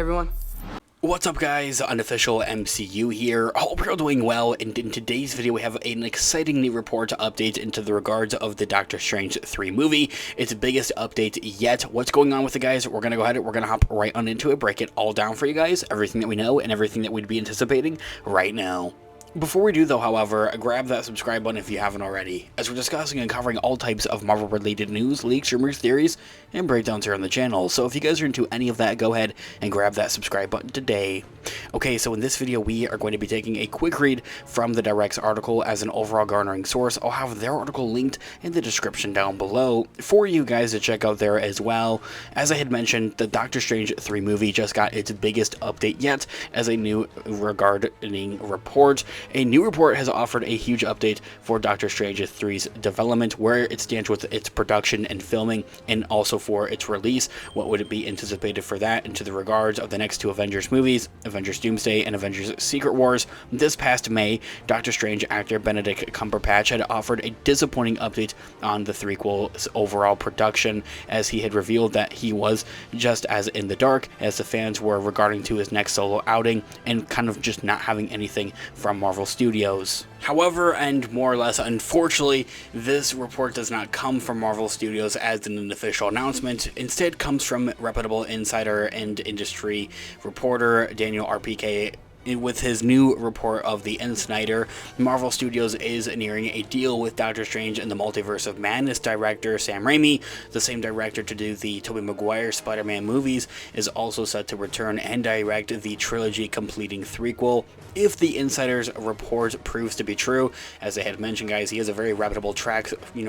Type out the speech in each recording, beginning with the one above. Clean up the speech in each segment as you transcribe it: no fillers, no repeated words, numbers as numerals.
everyone. What's up guys, Unofficial MCU here. Hope you're doing well, and in today's video we have an exciting new report to update into the regards of the Doctor Strange 3 movie. Its biggest update yet. What's going on with it, guys? We're gonna go ahead and we're gonna hop right on into it, break it all down for you guys, everything that we know and everything that we'd be anticipating right now. Before we do though, however, grab that subscribe button if you haven't already, as we're discussing and covering all types of Marvel related news, leaks, rumors, theories, and breakdowns here on the channel. So if you guys are into any of that, go ahead and grab that subscribe button today. Okay, so in this video we are going to be taking a quick read from the Direct's article as an overall garnering source. I'll have their article linked in the description down below for you guys to check out there as well. As I had mentioned, the Doctor Strange 3 movie just got its biggest update yet as a new regarding report. A new report has offered a huge update for Doctor Strange 3's development, where it stands with its production and filming, and also for its release. What would it be anticipated for that into the regards of the next two Avengers movies, Avengers Doomsday and Avengers Secret Wars. This past May, Doctor Strange actor Benedict Cumberbatch had offered a disappointing update on the threequel's overall production, as he had revealed that he was just as in the dark as the fans were regarding to his next solo outing, and kind of just not having anything from Marvel Studios. However, and more or less unfortunately, this report does not come from Marvel Studios as an official announcement. Instead comes from reputable insider and industry reporter Daniel RPK. With his new report of the Insider, Marvel Studios is nearing a deal with Doctor Strange and the Multiverse of Madness director Sam Raimi. The same director to do the Tobey Maguire Spider-Man movies is also set to return and direct the trilogy completing threequel. If the Insider's report proves to be true, as I had mentioned, guys, he has a very reputable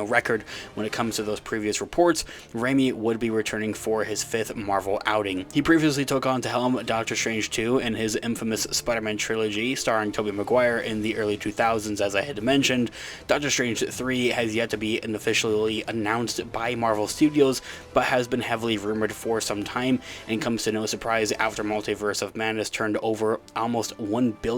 record when it comes to those previous reports. Raimi would be returning for his 5th Marvel outing. He previously took on to helm Doctor Strange 2 and his infamous Spider-Man trilogy starring Tobey Maguire in the early 2000s, as I had mentioned. Doctor Strange 3 has yet to be officially announced by Marvel Studios, but has been heavily rumored for some time, and comes to no surprise after Multiverse of Madness turned over almost $1 billion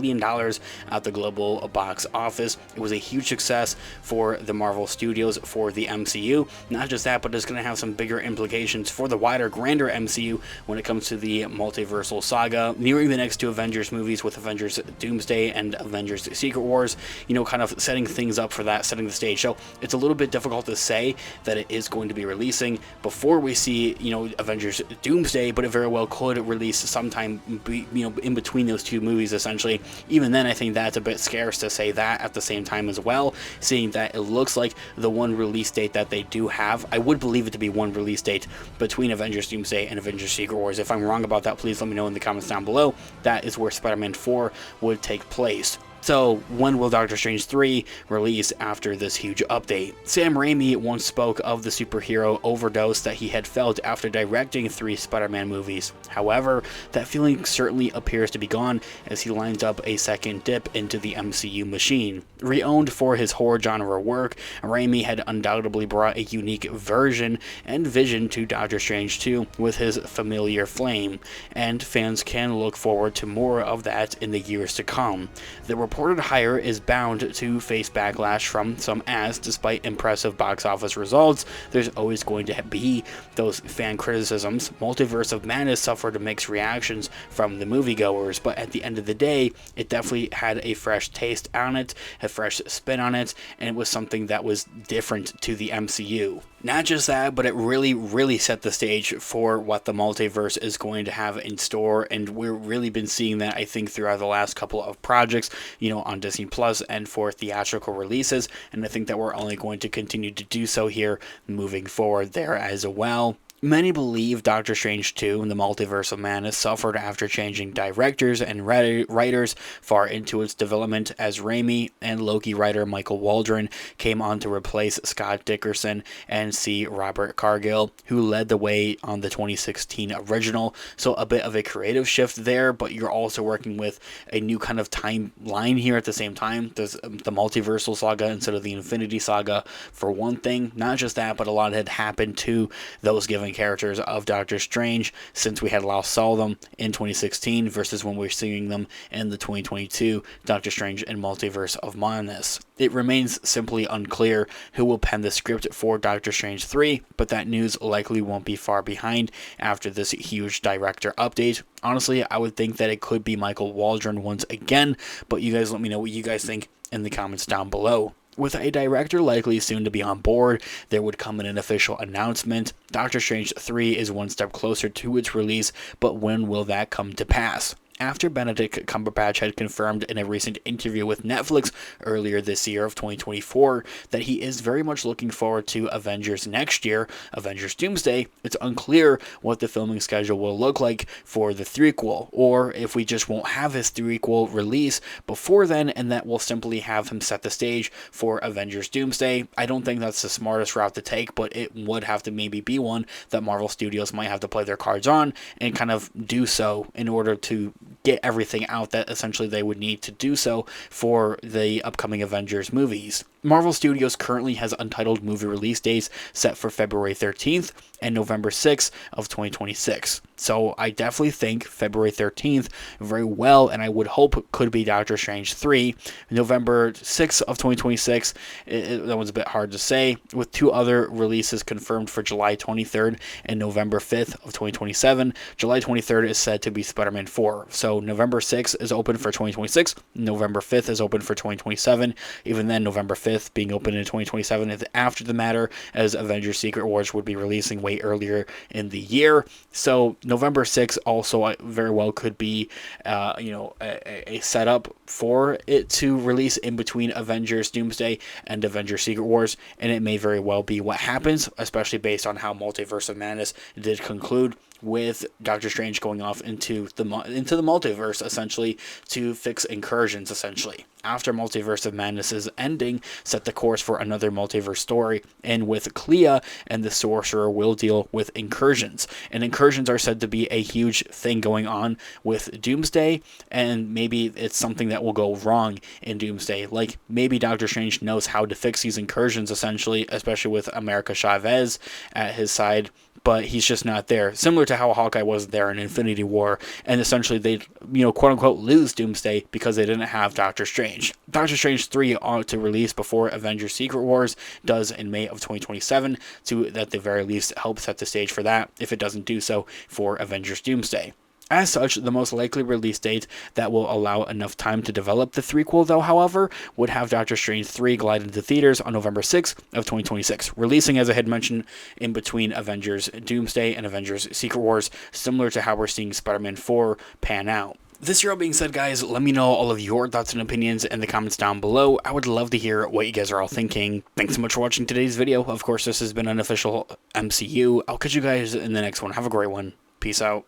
at the global box office. It was a huge success for the Marvel Studios, for the MCU. Not just that, but it's going to have some bigger implications for the wider, grander MCU when it comes to the multiversal saga, nearing the next two Avengers movies with Avengers Doomsday and Avengers Secret Wars, kind of setting things up for that, setting the stage. So it's a little bit difficult to say that it is going to be releasing before we see, Avengers Doomsday, but it very well could release sometime, in between those two movies, essentially. Even then, I think that's a bit scarce to say that at the same time as well, seeing that it looks like the one release date that they do have, I would believe it to be one release date between Avengers Doomsday and Avengers Secret Wars. If I'm wrong about that, please let me know in the comments down below. That is where Spider-Man 4 would take place. So, when will Doctor Strange 3 release after this huge update? Sam Raimi once spoke of the superhero overdose that he had felt after directing 3 Spider-Man movies. However, that feeling certainly appears to be gone as he lines up a second dip into the MCU machine. Re-owned for his horror genre work, Raimi had undoubtedly brought a unique version and vision to Doctor Strange 2 with his familiar flame, and fans can look forward to more of that in the years to come. The reported hire is bound to face backlash from some, as despite impressive box office results, there's always going to be those fan criticisms. Multiverse of Madness suffered mixed reactions from the moviegoers, but at the end of the day, it definitely had a fresh taste on it, a fresh spin on it, and it was something that was different to the MCU. Not just that, but it really set the stage for what the multiverse is going to have in store, and we've really been seeing that, I think, throughout the last couple of projects, on Disney Plus and for theatrical releases, and I think that we're only going to continue to do so here moving forward there as well. Many believe Doctor Strange 2 and the Multiverse of Madness suffered after changing directors and writers far into its development, as Raimi and Loki writer Michael Waldron came on to replace Scott Dickerson and C. Robert Cargill, who led the way on the 2016 original. So a bit of a creative shift there, but you're also working with a new kind of timeline here at the same time. There's the multiversal saga instead of the Infinity Saga for one thing. Not just that, but a lot had happened to those given characters of Doctor Strange since we had last saw them in 2016 versus when we're seeing them in the 2022 Doctor Strange and Multiverse of Madness. It remains simply unclear who will pen the script for Doctor Strange 3, but that news likely won't be far behind after this huge director update. Honestly, I would think that it could be Michael Waldron once again, but you guys let me know what you guys think in the comments down below. With a director likely soon to be on board, there would come an official announcement. Doctor Strange 3 is one step closer to its release, but when will that come to pass? After Benedict Cumberbatch had confirmed in a recent interview with Netflix earlier this year of 2024 that he is very much looking forward to Avengers next year, Avengers Doomsday, it's unclear what the filming schedule will look like for the threequel, or if we just won't have his threequel release before then, and that will simply have him set the stage for Avengers Doomsday. I don't think that's the smartest route to take, but it would have to maybe be one that Marvel Studios might have to play their cards on and kind of do so in order to get everything out that essentially they would need to do so for the upcoming Avengers movies. Marvel Studios currently has untitled movie release dates set for February 13th and November 6th of 2026. So I definitely think February 13th very well, and I would hope could be Doctor Strange 3. November 6th of 2026, that one's a bit hard to say, with two other releases confirmed for July 23rd and November 5th of 2027. July 23rd is said to be Spider-Man 4. So November 6th is open for 2026. November 5th is open for 2027. Even then, November 5th being open in 2027 is after the matter, as Avengers Secret Wars would be releasing way earlier in the year. So November 6th also very well could be a setup for it to release in between Avengers Doomsday and Avengers Secret Wars, and it may very well be what happens, especially based on how Multiverse of Madness did conclude, with Doctor Strange going off into the multiverse, essentially, to fix incursions, essentially. After Multiverse of Madness's ending, set the course for another multiverse story, and with Clea and the Sorcerer will deal with incursions. And incursions are said to be a huge thing going on with Doomsday, and maybe it's something that will go wrong in Doomsday. Like, maybe Doctor Strange knows how to fix these incursions, essentially, especially with America Chavez at his side, but he's just not there. Similar to how Hawkeye wasn't there in Infinity War, and essentially they, quote unquote, lose Doomsday because they didn't have Doctor Strange. Doctor Strange 3 ought to release before Avengers Secret Wars does in May of 2027, to at the very least help set the stage for that, if it doesn't do so for Avengers Doomsday. As such, the most likely release date that will allow enough time to develop the threequel, though, however, would have Doctor Strange 3 glide into theaters on November 6th of 2026, releasing, as I had mentioned, in between Avengers Doomsday and Avengers Secret Wars, similar to how we're seeing Spider-Man 4 pan out. This year all being said, guys, let me know all of your thoughts and opinions in the comments down below. I would love to hear what you guys are all thinking. Thanks so much for watching today's video. Of course, this has been Unofficial MCU. I'll catch you guys in the next one. Have a great one. Peace out.